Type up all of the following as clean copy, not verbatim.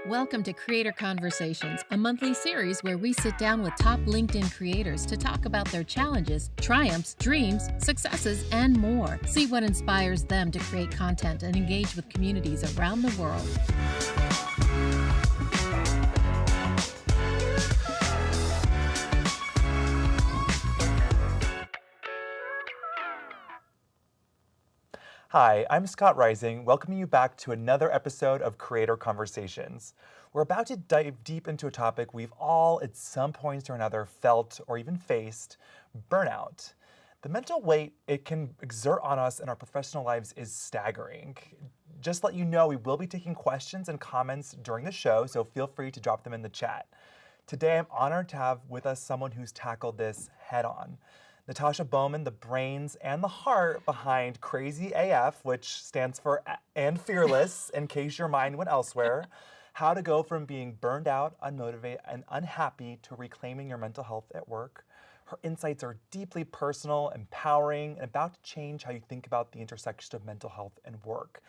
Welcome to Creator Conversations, a monthly series where we sit down with top LinkedIn creators to talk about their challenges, triumphs, dreams, successes, and more. See what inspires them to create content and engage with communities around the world. Hi, I'm Scott Rising, welcoming you back to another episode of Creator Conversations. We're about to dive deep into a topic we've all, at some point or another, felt or even faced: burnout. The mental weight it can exert on us in our professional lives is staggering. Just to let you know, we will be taking questions and comments during the show, so feel free to drop them in the chat. Today, I'm honored to have with us someone who's tackled this head on. Natasha Bowman, the brains and the heart behind Crazy AF, which stands for and fearless, in case your mind went elsewhere. How to go from being burned out, unmotivated, and unhappy to reclaiming your mental health at work. Her insights are deeply personal, empowering, and about to change how you think about the intersection of mental health and work.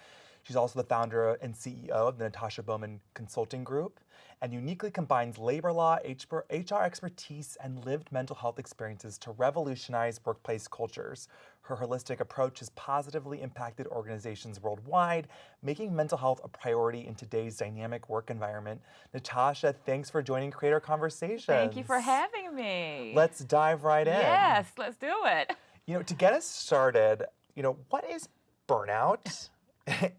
She's also the founder and CEO of the Natasha Bowman Consulting Group, and uniquely combines labor law, HR expertise, and lived mental health experiences to revolutionize workplace cultures. Her holistic approach has positively impacted organizations worldwide, making mental health a priority in today's dynamic work environment. Natasha, thanks for joining Creator Conversations. Thank you for having me. Let's dive right in. Yes, let's do it. To get us started, what is burnout?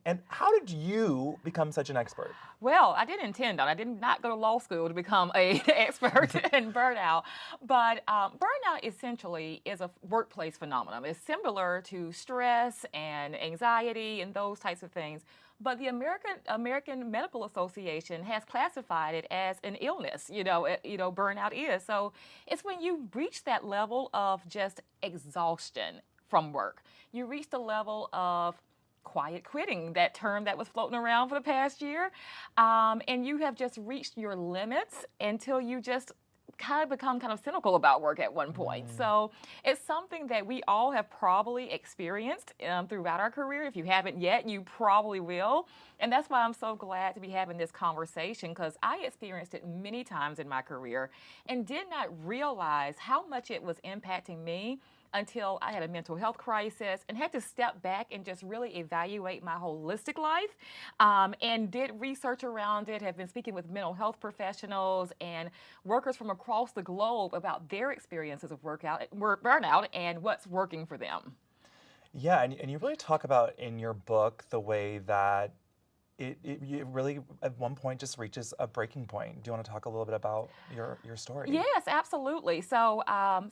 And how did you become such an expert? Well, I didn't intend on. I did not go to law school to become an expert in burnout. But burnout essentially is a workplace phenomenon. It's similar to stress and anxiety and those types of things. But the American Medical Association has classified it as an illness. Burnout is. So it's when you reach that level of just exhaustion from work. You reach the level of quiet quitting, that term that was floating around for the past year. And you have just reached your limits until you just kind of become kind of cynical about work at one point. So it's something that we all have probably experienced throughout our career. If you haven't yet, you probably will. And that's why I'm so glad to be having this conversation, because I experienced it many times in my career and did not realize how much it was impacting me until I had a mental health crisis and had to step back and just really evaluate my holistic life, and did research around it, have been speaking with mental health professionals and workers from across the globe about their experiences of burnout and what's working for them. Yeah, and you really talk about in your book the way that it really at one point just reaches a breaking point. Do you want to talk a little bit about your story? Yes, absolutely. So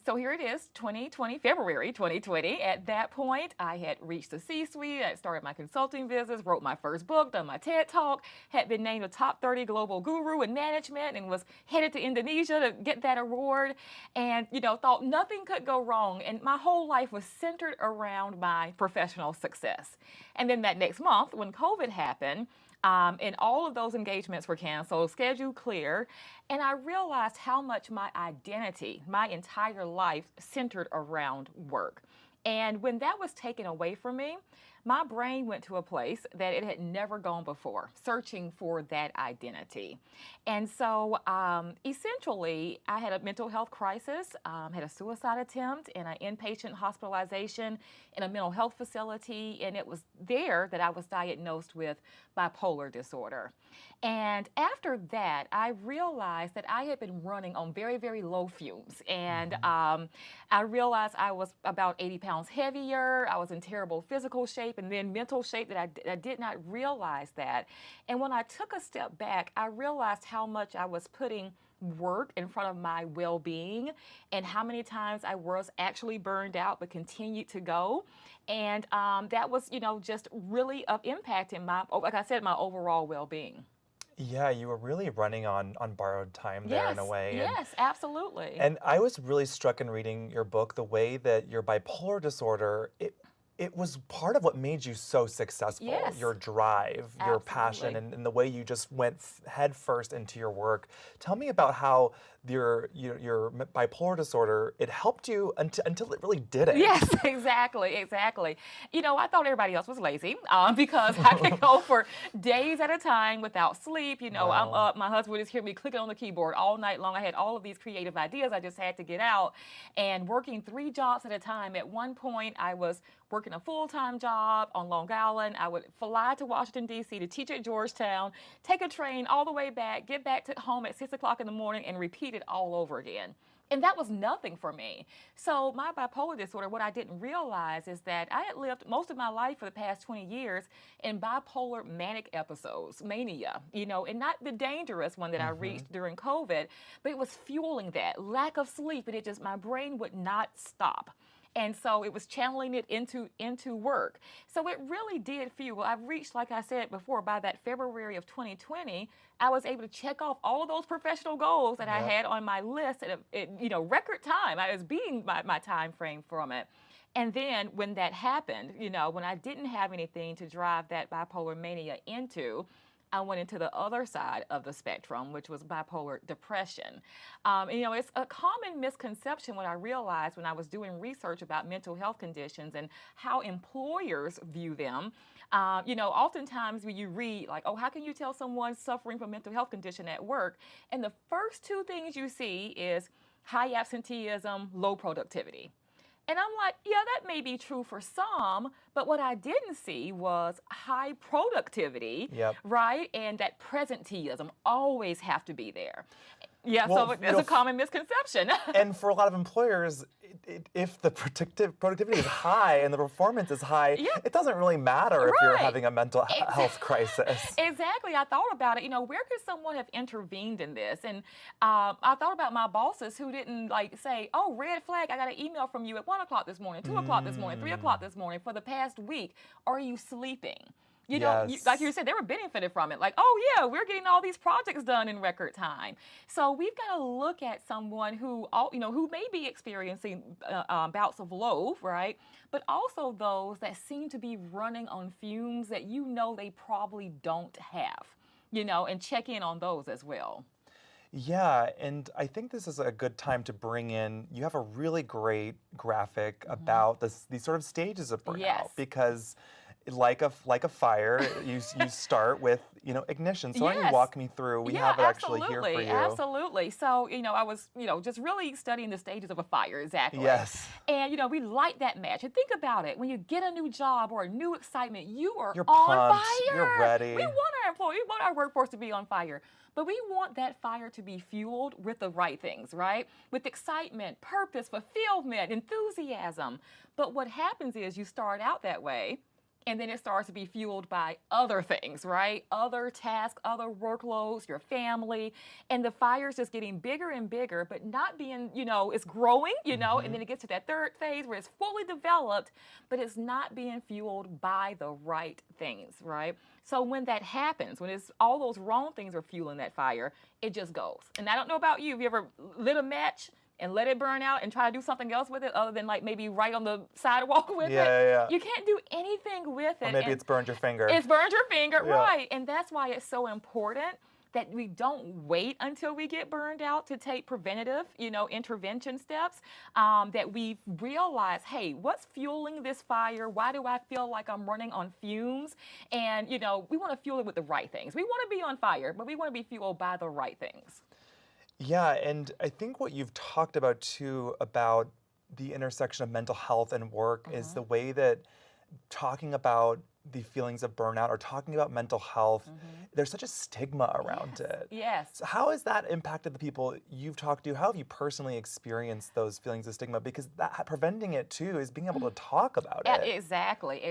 here it is, February 2020. At that point, I had reached the C-suite. I started my consulting business, wrote my first book, done my TED Talk, had been named a top 30 global guru in management, and was headed to Indonesia to get that award. And thought nothing could go wrong. And my whole life was centered around my professional success. And then that next month, when COVID happened, and all of those engagements were canceled, schedule clear, and I realized how much my identity, my entire life, centered around work. And when that was taken away from me, my brain went to a place that it had never gone before, searching for that identity. And so essentially, I had a mental health crisis, had a suicide attempt, and an inpatient hospitalization in a mental health facility. And it was there that I was diagnosed with bipolar disorder. And after that, I realized that I had been running on very, very low fumes. And I realized I was about 80 pounds heavier. I was in terrible physical shape and then mental shape that I did not realize that. And when I took a step back, I realized how much I was putting work in front of my well-being and how many times I was actually burned out but continued to go. And that was, just really of impact in my, like I said, my overall well-being. Yeah, you were really running on borrowed time there in a way. Yes, absolutely. And I was really struck in reading your book, the way that your bipolar disorder, it was part of what made you so successful. Yes. Your drive, your passion, Absolutely. and the way you just went head first into your work. Tell me about how your bipolar disorder, it helped you until it really didn't. Yes, exactly. You know, I thought everybody else was lazy because I could go for days at a time without sleep. You know, I'm Wow. up. My husband would just hear me clicking on the keyboard all night long. I had all of these creative ideas I just had to get out, and working 3 jobs at a time. At one point, I was working a full-time job on Long Island. I would fly to Washington, D.C. to teach at Georgetown, take a train all the way back, get back to home at 6 o'clock in the morning, and repeat it all over again. And that was nothing for me. So my bipolar disorder, what I didn't realize is that I had lived most of my life for the past 20 years in bipolar manic episodes, mania, you know, and not the dangerous one that I reached during COVID, but it was fueling that lack of sleep, and it just, my brain would not stop. And so it was channeling it into work. So it really did fuel. I've reached, like I said before, by that February of 2020, I was able to check off all of those professional goals that I had on my list at record time. I was beating my time frame from it. And then when that happened, you know, when I didn't have anything to drive that bipolar mania into, I went into the other side of the spectrum, which was bipolar depression. You know, it's a common misconception what I realized when I was doing research about mental health conditions and how employers view them. You know, oftentimes when you read, like, oh, how can you tell someone suffering from mental health condition at work? And the first 2 things you see is high absenteeism, low productivity. And I'm like, yeah, that may be true for some, but what I didn't see was high productivity, right? And that presenteeism always have to be there. Yeah, Well, so it's a common misconception. And for a lot of employers, if the productivity is high and the performance is high, it doesn't really matter if you're having a mental health crisis. Exactly. I thought about it. You know, where could someone have intervened in this? And I thought about my bosses who didn't like say, oh, red flag, I got an email from you at 1 o'clock this morning, 2 o'clock this morning, 3 o'clock this morning for the past week. Are you sleeping? You know, like you said, they were benefited from it. Like, oh, yeah, we're getting all these projects done in record time. So we've got to look at someone who, who may be experiencing bouts of low, right? But also those that seem to be running on fumes that you know they probably don't have, you know, and check in on those as well. Yeah, and I think this is a good time to bring in, you have a really great graphic about these sort of stages of burnout, because like a fire, you start with, you know, ignition. So why don't you walk me through? We have it actually here for you. Absolutely. So, you know, I was, you know, just really studying the stages of a fire, exactly. Yes. And, you know, we light that match. And think about it. When you get a new job or a new excitement, you're on pumped, fire. You're ready. We want our employees, we want our workforce to be on fire. But we want that fire to be fueled with the right things, right? With excitement, purpose, fulfillment, enthusiasm. But what happens is you start out that way, and then it starts to be fueled by other things, right? Other tasks, other workloads, your family, and the fire's just getting bigger and bigger, but not being, you know, it's growing, you know, and then it gets to that third phase where it's fully developed, but it's not being fueled by the right things, right? So when that happens, when it's all those wrong things are fueling that fire, it just goes. And I don't know about you, have you ever lit a match and let it burn out and try to do something else with it other than like maybe right on the sidewalk with it? Yeah. You can't do anything with it. Or maybe it's burned your finger. It's burned your finger, right. And that's why it's so important that we don't wait until we get burned out to take preventative, you know, intervention steps, that we realize, hey, what's fueling this fire? Why do I feel like I'm running on fumes? And, you know, we want to fuel it with the right things. We want to be on fire, but we want to be fueled by the right things. Yeah, and I think what you've talked about too about the intersection of mental health and work is the way that talking about the feelings of burnout or talking about mental health, there's such a stigma around it. Yes. So how has that impacted the people you've talked to? How have you personally experienced those feelings of stigma? Because that preventing it too is being able to talk about it. Exactly.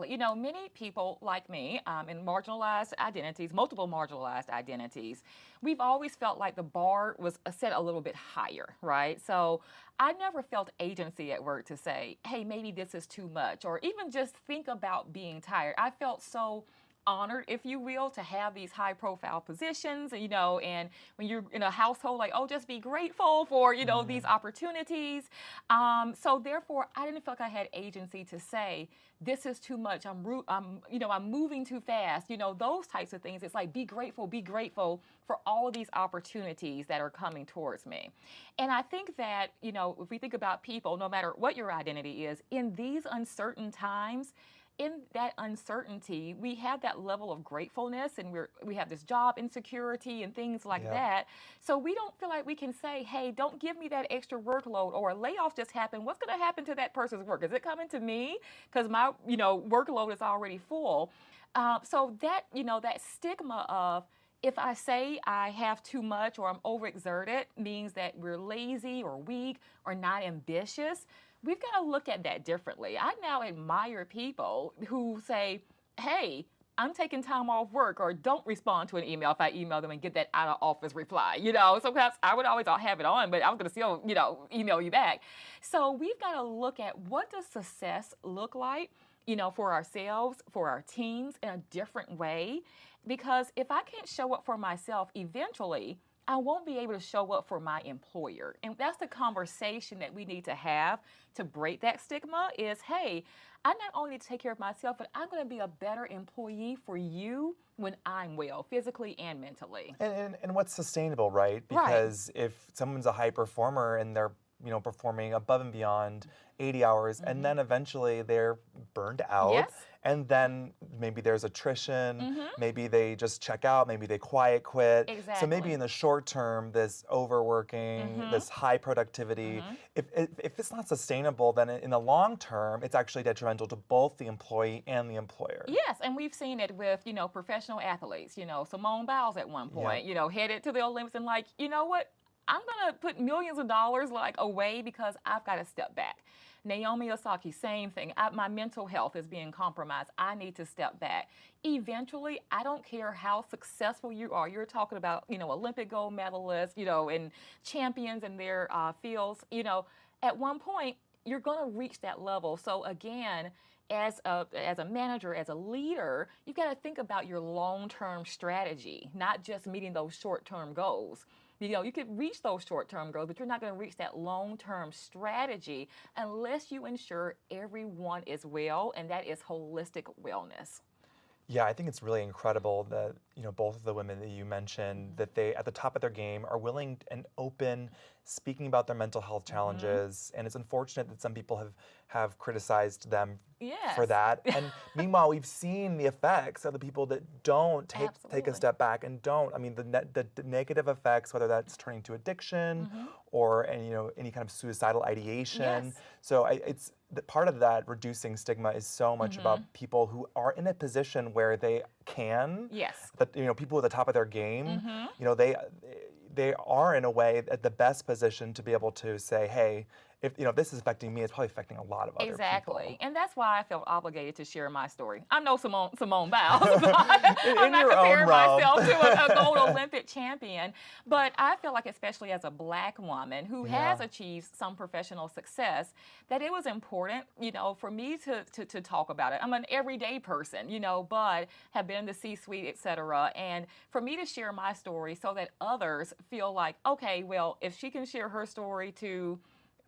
You know, many people like me in marginalized identities, multiple marginalized identities, we've always felt like the bar was set a little bit higher, right? So I never felt agency at work to say, hey, maybe this is too much, or even just think about being tired. I felt so honored, if you will, to have these high profile positions, you know, and when you're in a household, like, oh, just be grateful for, you know, these opportunities. So therefore, I didn't feel like I had agency to say, this is too much. You know, I'm moving too fast. You know, those types of things. It's like, be grateful for all of these opportunities that are coming towards me. And I think that, you know, if we think about people, no matter what your identity is, in these uncertain times, in that uncertainty, we have that level of gratefulness, and we have this job insecurity and things like that. So we don't feel like we can say, hey, don't give me that extra workload, or a layoff just happened. What's going to happen to that person's work? Is it coming to me? Because my, you know, workload is already full. So that, you know, that stigma of, if I say I have too much or I'm overexerted, means that we're lazy or weak or not ambitious. We've got to look at that differently. I now admire people who say, hey, I'm taking time off work, or don't respond to an email if I email them and get that out of office reply. You know, sometimes I would always have it on, but I was going to still, you know, email you back. So we've got to look at, what does success look like, you know, for ourselves, for our teams, in a different way. Because if I can't show up for myself, eventually I won't be able to show up for my employer. And that's the conversation that we need to have to break that stigma is, hey, I not only need to take care of myself, but I'm going to be a better employee for you when I'm well, physically and mentally. And what's sustainable, right? Because if someone's a high performer and they're, you know, performing above and beyond 80 hours, and then eventually they're burned out, and then maybe there's attrition, maybe they just check out, maybe they quiet quit. So maybe in the short term, this overworking, this high productivity, if it's not sustainable, then in the long term, it's actually detrimental to both the employee and the employer. Yes, and we've seen it with, you know, professional athletes. You know, Simone Biles at one point, you know, headed to the Olympics and like, you know what? I'm going to put millions of dollars like away because I've got to step back. Naomi Osaka, same thing. My mental health is being compromised. I need to step back. Eventually, I don't care how successful you are. You're talking about, you know, Olympic gold medalists, you know, and champions in their fields. You know, at one point, you're going to reach that level. So again, as a manager, as a leader, you've got to think about your long-term strategy, not just meeting those short-term goals. You know, you could reach those short-term goals, but you're not going to reach that long-term strategy unless you ensure everyone is well, and that is holistic wellness. Yeah, I think it's really incredible that, you know, both of the women that you mentioned, that they, at the top of their game, are willing and open, speaking about their mental health challenges. And it's unfortunate that some people have criticized them for that. And meanwhile, we've seen the effects of the people that don't take a step back and don't. I mean, the negative effects, whether that's turning to addiction or any, you know, any kind of suicidal ideation. So it's part of that reducing stigma is so much about people who are in a position where they can. That, you know, people at the top of their game. You know, they are in a way at the best position to be able to say, hey, if, you know, this is affecting me, it's probably affecting a lot of other people. And that's why I felt obligated to share my story. I'm no Simone Biles. I'm not comparing myself to a gold Olympic champion. But I feel like, especially as a Black woman who has achieved some professional success, that it was important, you know, for me to talk about it. I'm an everyday person, you know, but have been in the C-suite, et cetera. And for me to share my story so that others feel like, okay, well, if she can share her story to,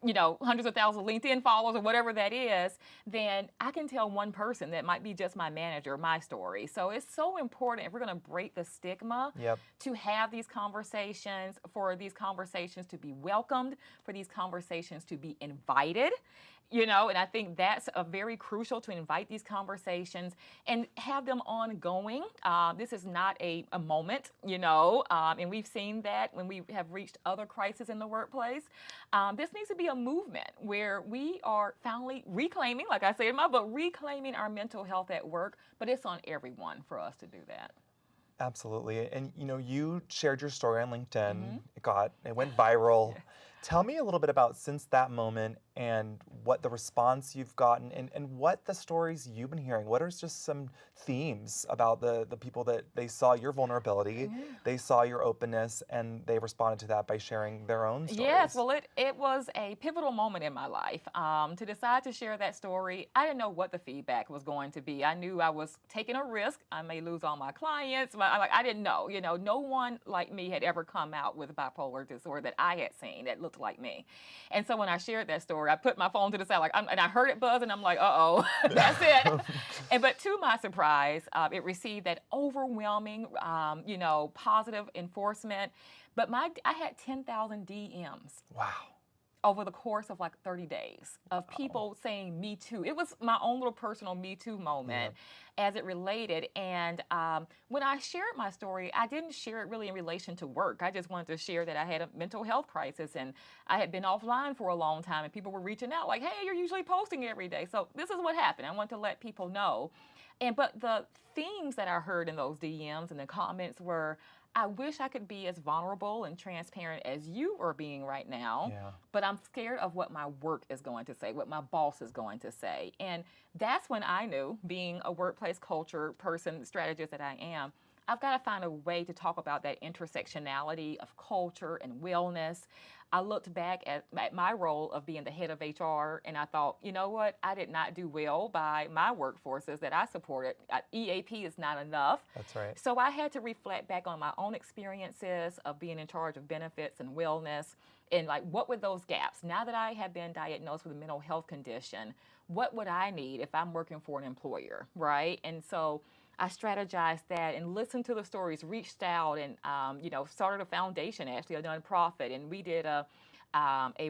you know, hundreds of thousands of LinkedIn followers or whatever that is, then I can tell one person that might be just my manager, my story. So it's so important, if we're going to break the stigma, to have these conversations, for these conversations to be welcomed, for these conversations to be invited. You know, and I think that's very crucial, to invite these conversations and have them ongoing. This is not a moment, you know, and we've seen that when we have reached other crises in the workplace. This needs to be a movement where we are finally reclaiming, like I say in my book, reclaiming our mental health at work, but it's on everyone for us to do that. Absolutely. And, you know, you shared your story on LinkedIn. It went viral. Tell me a little bit about, since that moment, and what the response you've gotten and what the stories you've been hearing. What are just some themes about the people that they saw your vulnerability, they saw your openness, and they responded to that by sharing their own stories? Yes, well, it was a pivotal moment in my life to decide to share that story. I didn't know what the feedback was going to be. I knew I was taking a risk. I may lose all my clients. I didn't know. No one like me had ever come out with bipolar disorder that I had seen that looked like me. And so when I shared that story, I put my phone to the side, and I heard it buzz, and I'm like, uh-oh, that's it. But to my surprise, it received that overwhelming, positive enforcement. But I had 10,000 DMs. Wow. Over the course of like 30 days of people saying Me Too. It was my own little personal Me Too moment as it related. And when I shared my story, I didn't share it really in relation to work. I just wanted to share that I had a mental health crisis and I had been offline for a long time and people were reaching out like, hey, you're usually posting every day. So this is what happened. I want to let people know. But the themes that I heard in those DMs and the comments were, I wish I could be as vulnerable and transparent as you are being right now, but I'm scared of what my work is going to say, what my boss is going to say. And that's when I knew, being a workplace culture person, strategist that I am, I've got to find a way to talk about that intersectionality of culture and wellness. I looked back at my role of being the head of HR, and I thought, you know what? I did not do well by my workforces that I supported. EAP is not enough. That's right. So I had to reflect back on my own experiences of being in charge of benefits and wellness, and like, what were those gaps? Now that I have been diagnosed with a mental health condition, what would I need if I'm working for an employer, right? And so I strategized that and listened to the stories, reached out and, started a foundation, actually a nonprofit, and we did a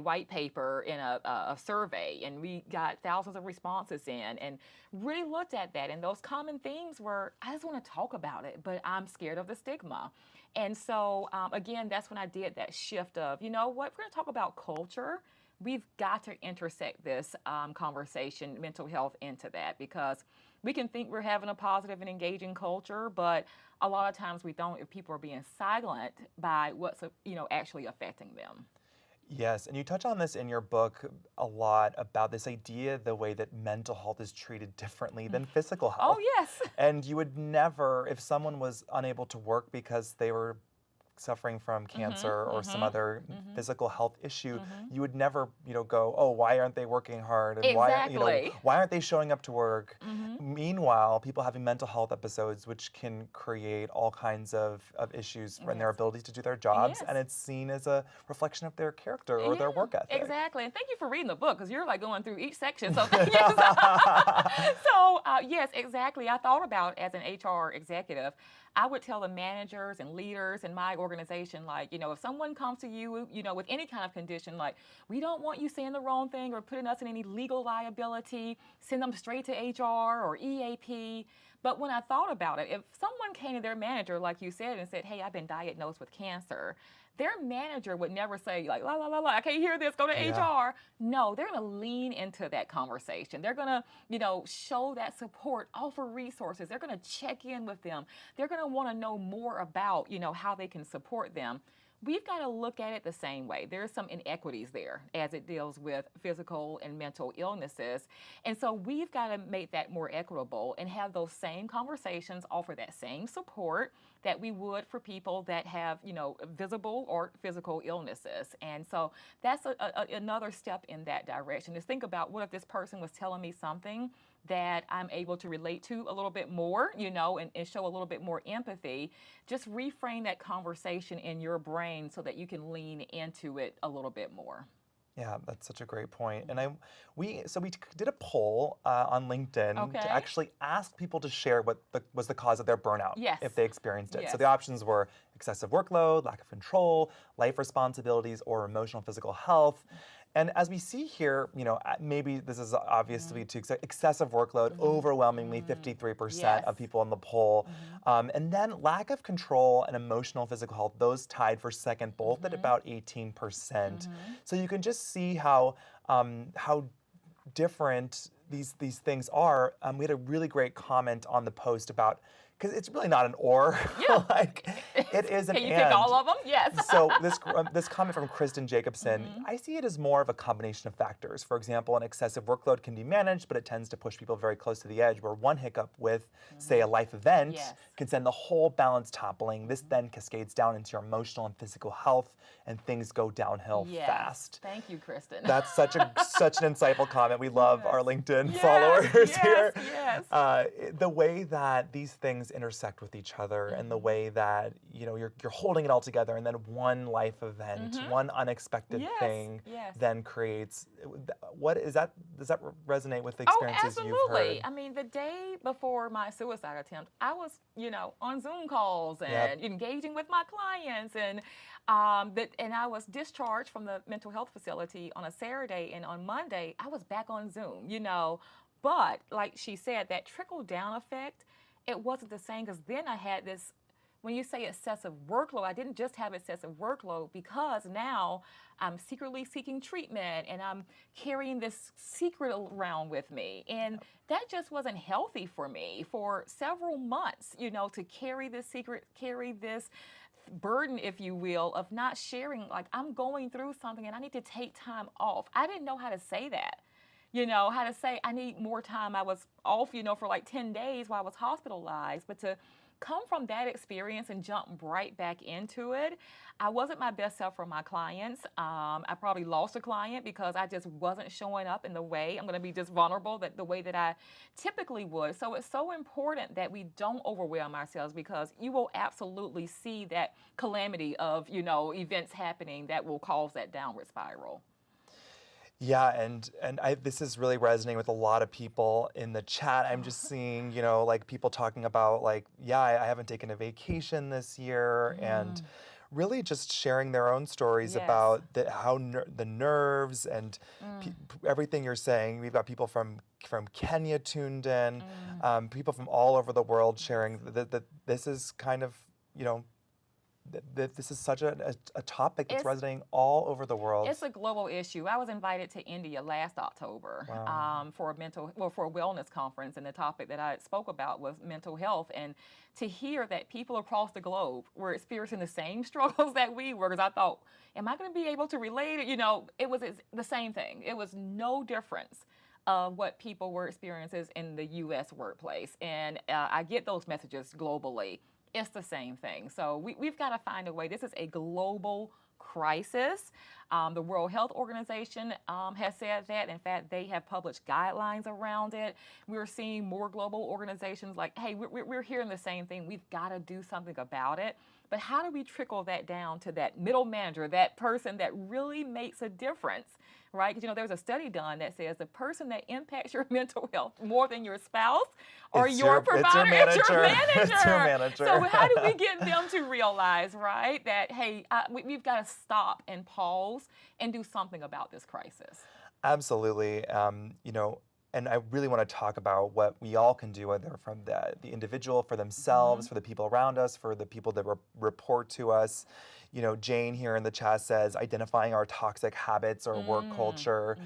white paper in a survey, and we got thousands of responses in and really looked at that. And those common themes were, I just want to talk about it, but I'm scared of the stigma. And so, again, that's when I did that shift of, you know what, we're going to talk about culture. We've got to intersect this conversation, mental health, into that, because we can think we're having a positive and engaging culture, but a lot of times we don't if people are being silent by what's actually affecting them. Yes, and you touch on this in your book a lot about this idea, the way that mental health is treated differently than physical health. Oh, yes. And you would never, if someone was unable to work because they were suffering from cancer or some other physical health issue, you would never, go, oh, why aren't they working hard? And exactly. why aren't they showing up to work? Meanwhile, people having mental health episodes, which can create all kinds of issues in their ability to do their jobs, and it's seen as a reflection of their character or their work ethic. Exactly, and thank you for reading the book, because you're like going through each section, so thank you. So, yes, exactly. I thought about, as an HR executive, I would tell the managers and leaders in my organization, like, if someone comes to you, with any kind of condition, like, we don't want you saying the wrong thing or putting us in any legal liability, send them straight to HR or EAP. But when I thought about it, if someone came to their manager, like you said, and said, hey, I've been diagnosed with cancer, their manager would never say, like, la, la, la, la, I can't hear this, go to HR. No, they're going to lean into that conversation. They're going to, show that support, offer resources. They're going to check in with them. They're going to want to know more about, how they can support them. We've got to look at it the same way. There's some inequities there as it deals with physical and mental illnesses. And so we've got to make that more equitable and have those same conversations, offer that same support that we would for people that have, visible or physical illnesses. And so that's another step in that direction, is think about, what if this person was telling me something that I'm able to relate to a little bit more, and show a little bit more empathy. Just reframe that conversation in your brain so that you can lean into it a little bit more. Yeah, that's such a great point. And we did a poll on LinkedIn to actually ask people to share what was the cause of their burnout, if they experienced it. Yes. So the options were excessive workload, lack of control, life responsibilities, or emotional physical health. And as we see here, maybe this is obviously to excessive workload, overwhelmingly 53% of people in the poll. And then lack of control and emotional physical health, those tied for second, both at about 18%. So you can just see how different these things are. We had a really great comment on the post about because it's really not an or. Yeah. Like, it is an Can you and. pick all of them? Yes. So this comment from Kristen Jacobson, Mm-hmm. I see it as more of a combination of factors. For example, an excessive workload can be managed, but it tends to push people very close to the edge, where one hiccup with, say, a life event Yes. can send the whole balance toppling. This then cascades down into your emotional and physical health, and things go downhill Yes. fast. Thank you, Kristen. That's such an insightful comment. We love Yes. our LinkedIn Yes, followers yes, here. yes. The way that these things intersect with each other, and the way that you're holding it all together, and then one life event, one unexpected Yes, thing, yes. then creates. What is that? Does that resonate with the Oh, experiences you've absolutely. heard? I mean, the day before my suicide attempt, I was, on Zoom calls and Yep. engaging with my clients, and I was discharged from the mental health facility on a Saturday, and on Monday I was back on Zoom. But like she said, that trickle down effect, it wasn't the same, because then I had this. When you say excessive workload, I didn't just have excessive workload, because now I'm secretly seeking treatment and I'm carrying this secret around with me. And that just wasn't healthy for me for several months, to carry this secret, carry this burden, if you will, of not sharing, like, I'm going through something and I need to take time off. I didn't know how to say that. How to say I need more time. I was off, for like 10 days while I was hospitalized, but to come from that experience and jump right back into it, I wasn't my best self for my clients. I probably lost a client because I just wasn't showing up in the way. I'm going to be just vulnerable, that the way that I typically would. So it's so important that we don't overwhelm ourselves, because you will absolutely see that calamity of, events happening that will cause that downward spiral. Yeah, and this is really resonating with a lot of people in the chat. I'm just seeing, like, people talking about, like, yeah, I haven't taken a vacation this year, and really just sharing their own stories Yes. about how the nerves and everything you're saying. We've got people from Kenya tuned in, people from all over the world sharing that this is kind of, this is such a topic that's resonating all over the world. It's a global issue. I was invited to India last October for a wellness conference, and the topic that I spoke about was mental health. And to hear that people across the globe were experiencing the same struggles that we were, because I thought, am I going to be able to relate it? It was the same thing. It was no difference of what people were experiencing in the U.S. workplace. And I get those messages globally. It's the same thing. So we've got to find a way. This is a global crisis. The World Health Organization has said that. In fact, they have published guidelines around it. We're seeing more global organizations like, hey, we're hearing the same thing. We've got to do something about it. But how do we trickle that down to that middle manager, that person that really makes a difference, right? Because, there's a study done that says the person that impacts your mental health more than your spouse or your provider, it's your manager. It's your manager. So how do we get them to realize, right, that, hey, we've got to stop and pause and do something about this crisis? Absolutely. And I really want to talk about what we all can do, whether from the individual, for themselves, for the people around us, for the people that report to us. Jane here in the chat says identifying our toxic habits or work culture.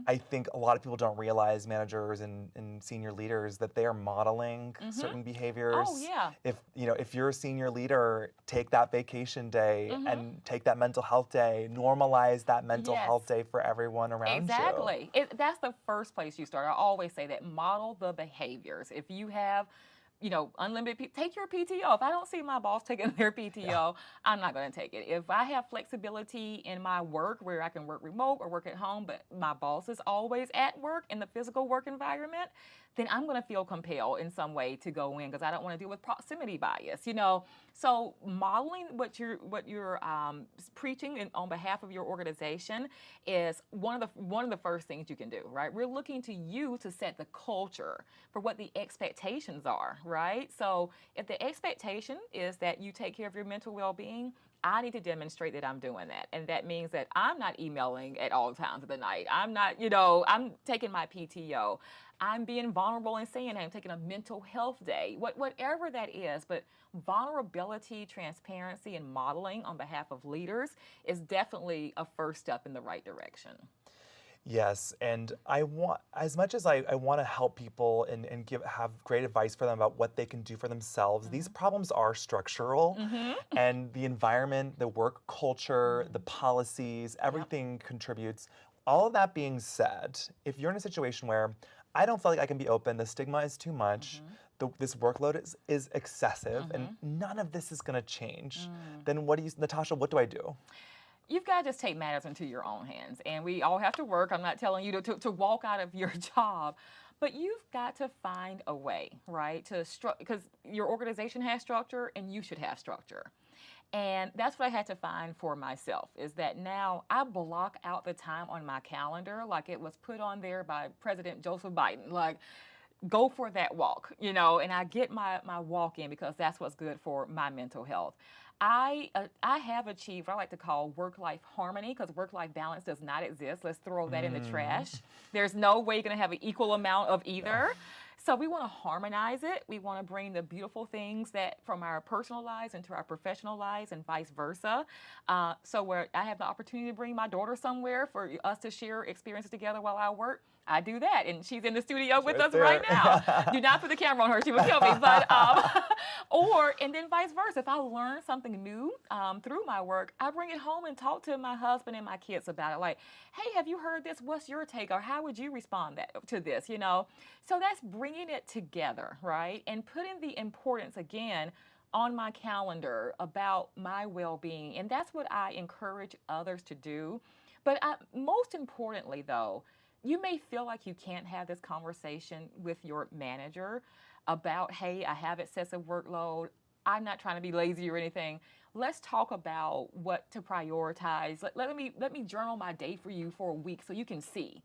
I think a lot of people don't realize, managers and senior leaders, that they are modeling certain behaviors. Oh, yeah. If you're a senior leader, take that vacation day and take that mental health day, normalize that mental health day for everyone around you. Exactly. That's the first place you start. I always say that, model the behaviors. If you have unlimited, take your PTO. If I don't see my boss taking their PTO, I'm not going to take it. If I have flexibility in my work where I can work remote or work at home, but my boss is always at work in the physical work environment, then I'm going to feel compelled in some way to go in, because I don't want to deal with proximity bias. So modeling what you're preaching on behalf of your organization is one of the first things you can do, right? We're looking to you to set the culture for what the expectations are, right? So if the expectation is that you take care of your mental well-being, I need to demonstrate that I'm doing that. And that means that I'm not emailing at all times of the night. I'm not, I'm taking my PTO. I'm being vulnerable and saying I'm taking a mental health day, whatever that is. But vulnerability, transparency, and modeling on behalf of leaders is definitely a first step in the right direction. Yes, and I want, as much as I want to help people and have great advice for them about what they can do for themselves, these problems are structural, Mm-hmm. and the environment, the work culture, the policies, everything contributes. All of that being said, if you're in a situation where I don't feel like I can be open, the stigma is too much, this workload is excessive, and none of this is going to change, then Natasha, what do I do? You've got to just take matters into your own hands. And we all have to work. I'm not telling you to walk out of your job, but you've got to find a way, right? Because your organization has structure and you should have structure. And that's what I had to find for myself, is that now I block out the time on my calendar like it was put on there by President Joseph Biden. Like, go for that walk, and I get my walk in because that's what's good for my mental health. I have achieved what I like to call work-life harmony, because work-life balance does not exist. Let's throw that in the trash. There's no way you're going to have an equal amount of either. So we want to harmonize it. We want to bring the beautiful things that from our personal lives into our professional lives and vice versa. So where I have the opportunity to bring my daughter somewhere for us to share experiences together while I work, I do that. And she's in the studio with us right now. Do not put the camera on her. She will kill me. But, and then vice versa. If I learn something new through my work, I bring it home and talk to my husband and my kids about it. Like, hey, have you heard this? What's your take? Or how would you respond to this? So that's bringing it together, right? And putting the importance, again, on my calendar about my well-being. And that's what I encourage others to do. But most importantly, though, you may feel like you can't have this conversation with your manager about, hey, I have excessive workload. I'm not trying to be lazy or anything. Let's talk about what to prioritize. Let me journal my day for you for a week so you can see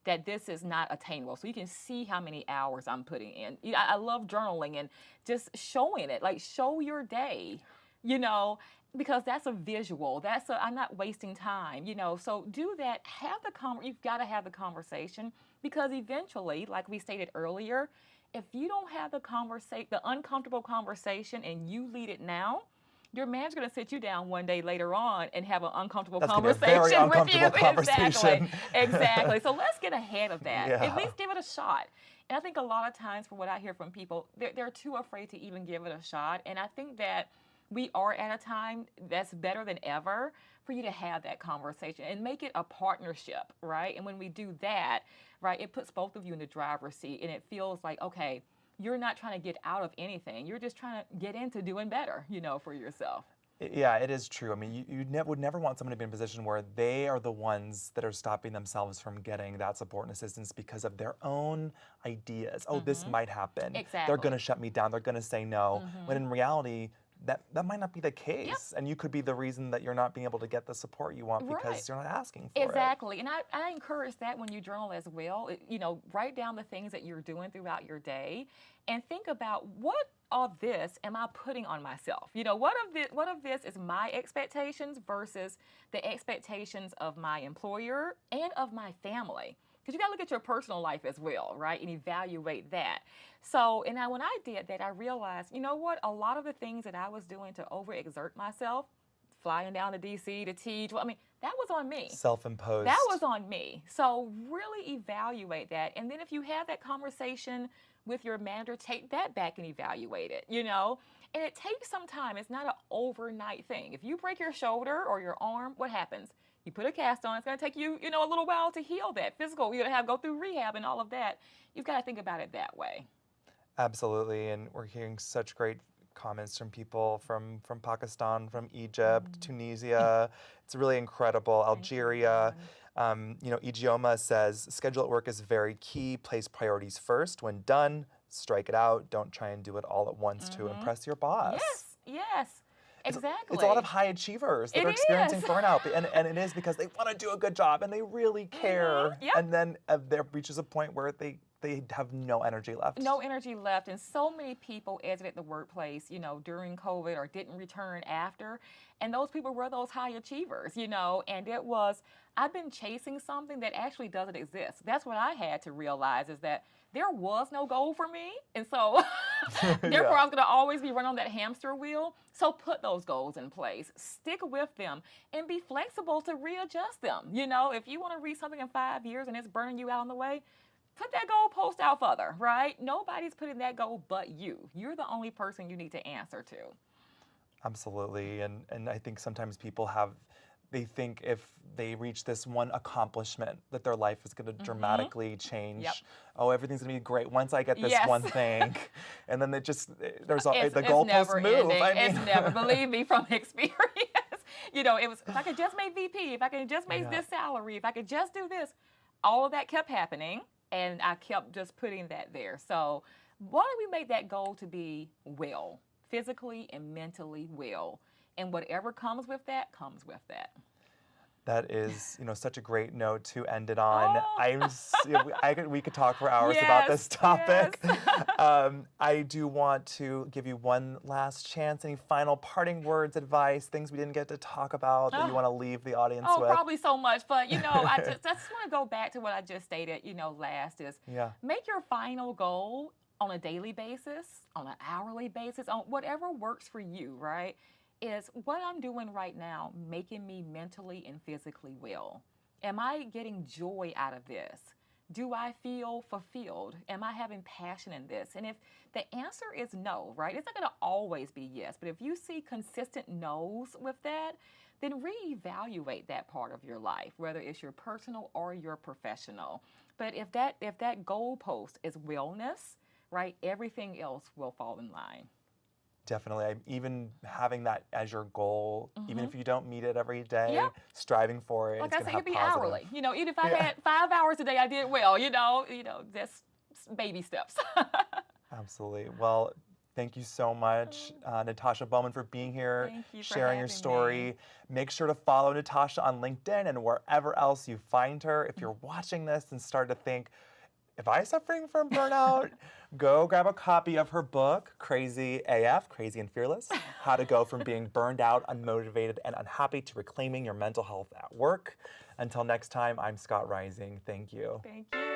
that this is not attainable. So you can see how many hours I'm putting in. I love journaling and just showing it. Like, show your day, because that's a visual. I'm not wasting time, So do that. You've got to have the conversation, because eventually, like we stated earlier, if you don't have the uncomfortable conversation and you lead it now, your manager's going to sit you down one day later on and have an uncomfortable conversation with you. Uncomfortable conversation. Exactly. So let's get ahead of that. Yeah. At least give it a shot. And I think a lot of times, from what I hear from people, they're too afraid to even give it a shot. And I think that we are at a time that's better than ever for you to have that conversation and make it a partnership, right? And when we do that, right, it puts both of you in the driver's seat, and it feels like, okay, you're not trying to get out of anything. You're just trying to get into doing better, for yourself. Yeah, it is true. I mean, you would never want someone to be in a position where they are the ones that are stopping themselves from getting that support and assistance because of their own ideas. Oh, this might happen. Exactly. They're going to shut me down. They're going to say no. When in reality, that might not be the case. And you could be the reason that you're not being able to get the support you want because you're not asking for it. Exactly. And I encourage that when you journal as well. Write down the things that you're doing throughout your day and think about, what of this am I putting on myself? What of this is my expectations versus the expectations of my employer and of my family? Because you got to look at your personal life as well, right? And evaluate that. So, and when I did that, I realized, a lot of the things that I was doing to overexert myself, flying down to DC to teach, that was on me. Self-imposed. That was on me. So really evaluate that. And then if you have that conversation with your manager, take that back and evaluate it, And it takes some time. It's not an overnight thing. If you break your shoulder or your arm, what happens? You put a cast on. It's going to take you, a little while to heal that. Physical, you're going to have to go through rehab and all of that. You've got to think about it that way. Absolutely, and we're hearing such great comments from people from Pakistan, from Egypt, Tunisia. It's really incredible. Algeria. Ijeoma says, schedule at work is very key. Place priorities first. When done, strike it out. Don't try and do it all at once to impress your boss. Yes. Exactly. It's a lot of high achievers that are experiencing burnout, and it is because they want to do a good job and they really care. And then there reaches a point where they have no energy left. No energy left, and so many people exited the workplace, during COVID or didn't return after, and those people were those high achievers, and it was, I've been chasing something that actually doesn't exist. That's what I had to realize, is that there was no goal for me, and so Therefore, I was going to always be running on that hamster wheel. So put those goals in place, stick with them, and be flexible to readjust them. You know, if you want to read something in 5 years and it's burning you out on the way, put that goal post out further, right? Nobody's putting that goal but you. You're the only person you need to answer to. Absolutely. And I think sometimes people they think if they reach this one accomplishment that their life is going to dramatically change. Yep. Oh, everything's going to be great once I get this Yes. one thing. And then the It's goalposts never move. ending. I mean, It's never, believe me from experience. You know, it was, if I could just make VP, if I could just make this salary, if I could just do this, all of that kept happening. And I kept just putting that there. So why don't we make that goal to be well, physically and mentally well? And whatever comes with that, comes with that. That is, such a great note to end it on. Oh. We could talk for hours about this topic. Yes. I do want to give you one last chance. Any final parting words, advice, things we didn't get to talk about that you want to leave the audience with? Probably so much. But, I just want to go back to what I just stated, last is make your final goal on a daily basis, on an hourly basis, on whatever works for you, right? Is what I'm doing right now making me mentally and physically well? Am I getting joy out of this? Do I feel fulfilled? Am I having passion in this? And if the answer is no, right? It's not going to always be yes, but if you see consistent no's with that, then reevaluate that part of your life, whether it's your personal or your professional. But if that goalpost is wellness, right, everything else will fall in line. Definitely. Even having that as your goal, even if you don't meet it every day, striving for it. Like it's I said, have it'd be positive. hourly. Even if I had 5 hours a day, I did well. That's baby steps. Absolutely. Well, thank you so much, Natasha Bowman, for being here, Thank you for sharing your having story. me. Make sure to follow Natasha on LinkedIn and wherever else you find her. If you're watching this and start to think, if I'm suffering from burnout, go grab a copy of her book, Crazy AF, Crazy and Fearless, How to Go from Being Burned Out, Unmotivated, and Unhappy to Reclaiming Your Mental Health at Work. Until next time, I'm Scott Rising. Thank you. Thank you.